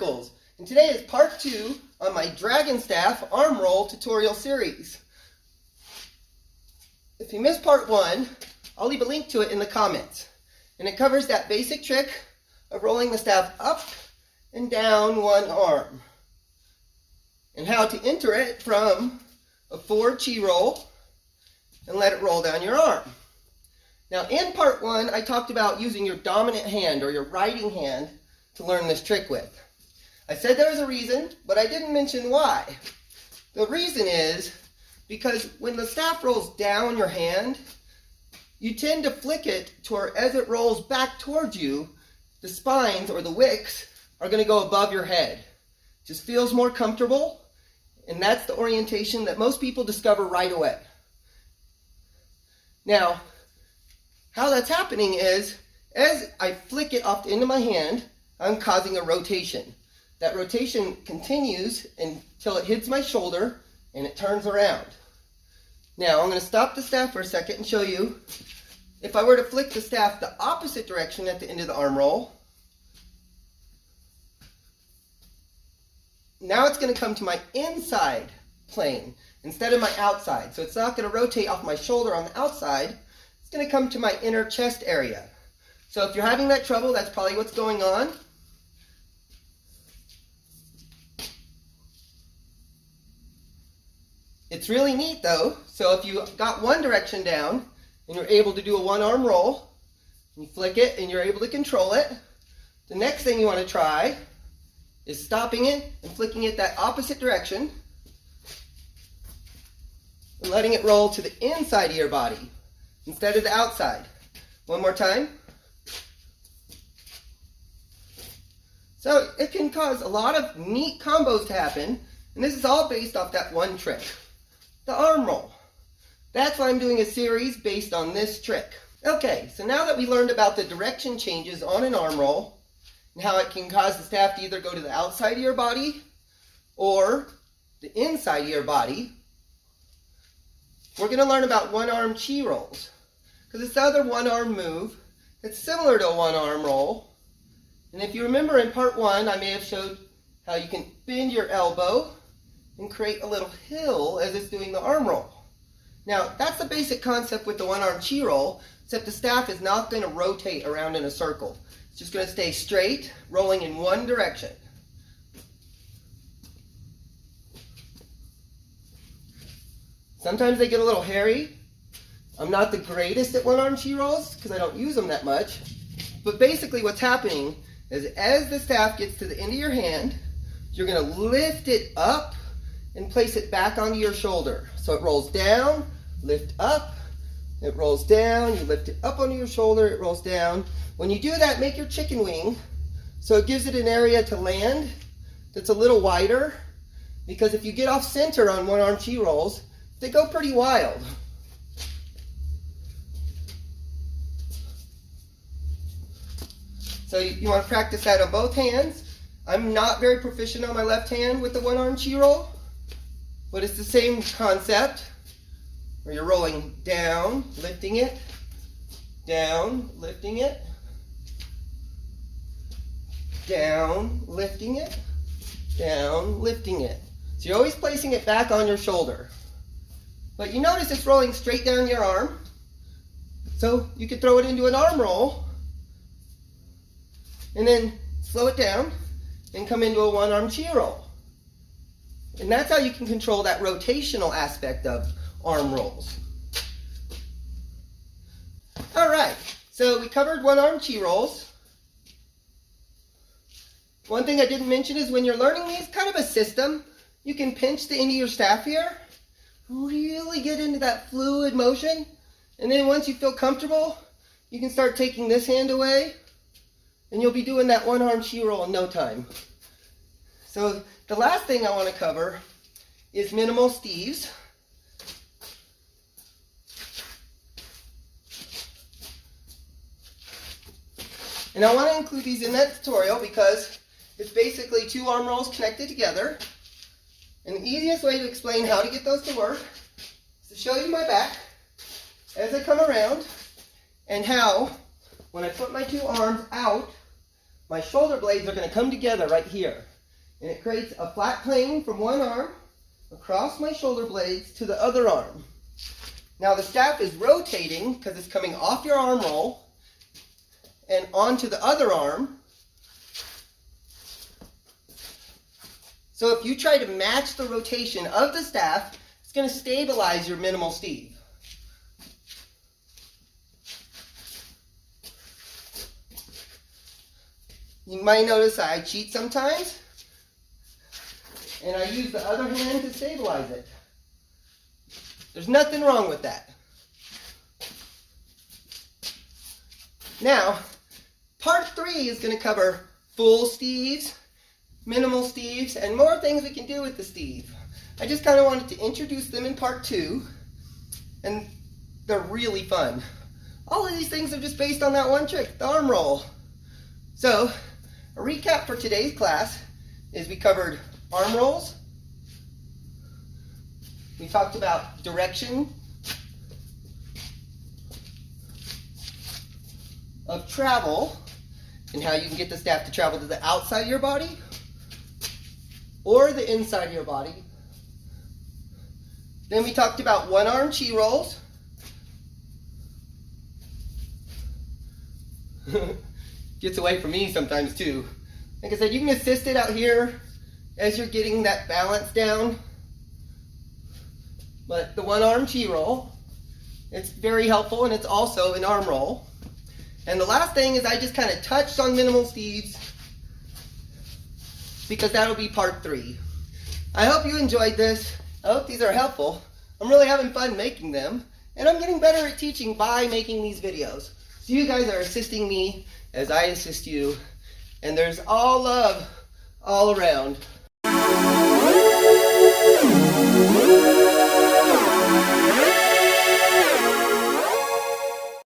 Sparkles, and today is part 2 on my Dragonstaff arm roll tutorial series. If you missed part 1, I'll leave a link to it in the comments, and it covers that basic trick of rolling the staff up and down one arm, and how to enter it from a forward chi roll and let it roll down your arm. Now in part 1, I talked about using your dominant hand or your writing hand to learn this trick with. I said there was a reason, but I didn't mention why. The reason is because when the staff rolls down your hand, you tend to flick it to where as it rolls back towards you, the spines or the wicks are going to go above your head. Just feels more comfortable, and that's the orientation that most people discover right away. Now, how that's happening is, as I flick it off the end of my hand, I'm causing a rotation. That rotation continues until it hits my shoulder and it turns around. Now, I'm going to stop the staff for a second and show you. If I were to flick the staff the opposite direction at the end of the arm roll, now it's going to come to my inside plane instead of my outside. So it's not going to rotate off my shoulder on the outside. It's going to come to my inner chest area. So if you're having that trouble, that's probably what's going on. It's really neat though. So if you got one direction down and you're able to do a one arm roll, you flick it and you're able to control it, the next thing you want to try is stopping it and flicking it that opposite direction and letting it roll to the inside of your body instead of the outside. One more time. So it can cause a lot of neat combos to happen, and this is all based off that one trick, the arm roll. That's why I'm doing a series based on this trick. Okay, so now that we learned about the direction changes on an arm roll and how it can cause the staff to either go to the outside of your body or the inside of your body, we're going to learn about one-arm chi rolls. Because it's the other one-arm move that's similar to a one-arm roll. And if you remember in part 1, I may have showed how you can bend your elbow and create a little hill as it's doing the arm roll. Now, that's the basic concept with the one-arm chi roll, except the staff is not going to rotate around in a circle. It's just going to stay straight, rolling in one direction. Sometimes they get a little hairy. I'm not the greatest at one-arm chi rolls because I don't use them that much. But basically what's happening is as the staff gets to the end of your hand, you're going to lift it up and place it back onto your shoulder. So it rolls down, lift up, it rolls down, you lift it up onto your shoulder, it rolls down. When you do that, make your chicken wing so it gives it an area to land that's a little wider, because if you get off center on one-arm chi rolls, they go pretty wild. So you want to practice that on both hands. I'm not very proficient on my left hand with the one-arm chi roll, but it's the same concept where you're rolling down, lifting it, down, lifting it, down, lifting it, down, lifting it. So you're always placing it back on your shoulder. But you notice it's rolling straight down your arm, so you could throw it into an arm roll and then slow it down and come into a one-arm chi roll. And that's how you can control that rotational aspect of arm rolls. All right, so we covered one-arm chi rolls. One thing I didn't mention is when you're learning these, kind of a system, you can pinch the end of your staff here, really get into that fluid motion, and then once you feel comfortable, you can start taking this hand away, and you'll be doing that one-arm chi roll in no time. So the last thing I want to cover is minimal steves. And I want to include these in that tutorial because it's basically two arm rolls connected together. And the easiest way to explain how to get those to work is to show you my back as I come around, and how when I put my two arms out, my shoulder blades are going to come together right here. And it creates a flat plane from one arm across my shoulder blades to the other arm. Now the staff is rotating because it's coming off your arm roll and onto the other arm. So if you try to match the rotation of the staff, it's going to stabilize your minimal Steve. You might notice I cheat sometimes, and I use the other hand to stabilize it. There's nothing wrong with that. Now, part 3 is going to cover full Steves, minimal Steves, and more things we can do with the Steve. I just kind of wanted to introduce them in part 2, and they're really fun. All of these things are just based on that one trick, the arm roll. So, a recap for today's class is we covered arm rolls, we talked about direction of travel and how you can get the staff to travel to the outside of your body or the inside of your body. Then we talked about one-arm chi rolls. Gets away from me sometimes too. Like I said, you can assist it out here as you're getting that balance down. But the one-arm chi roll, it's very helpful, and it's also an arm roll. And the last thing is I just kind of touched on minimal Steves because that'll be part 3. I hope you enjoyed this. I hope these are helpful. I'm really having fun making them, and I'm getting better at teaching by making these videos. So you guys are assisting me as I assist you, and there's all love all around.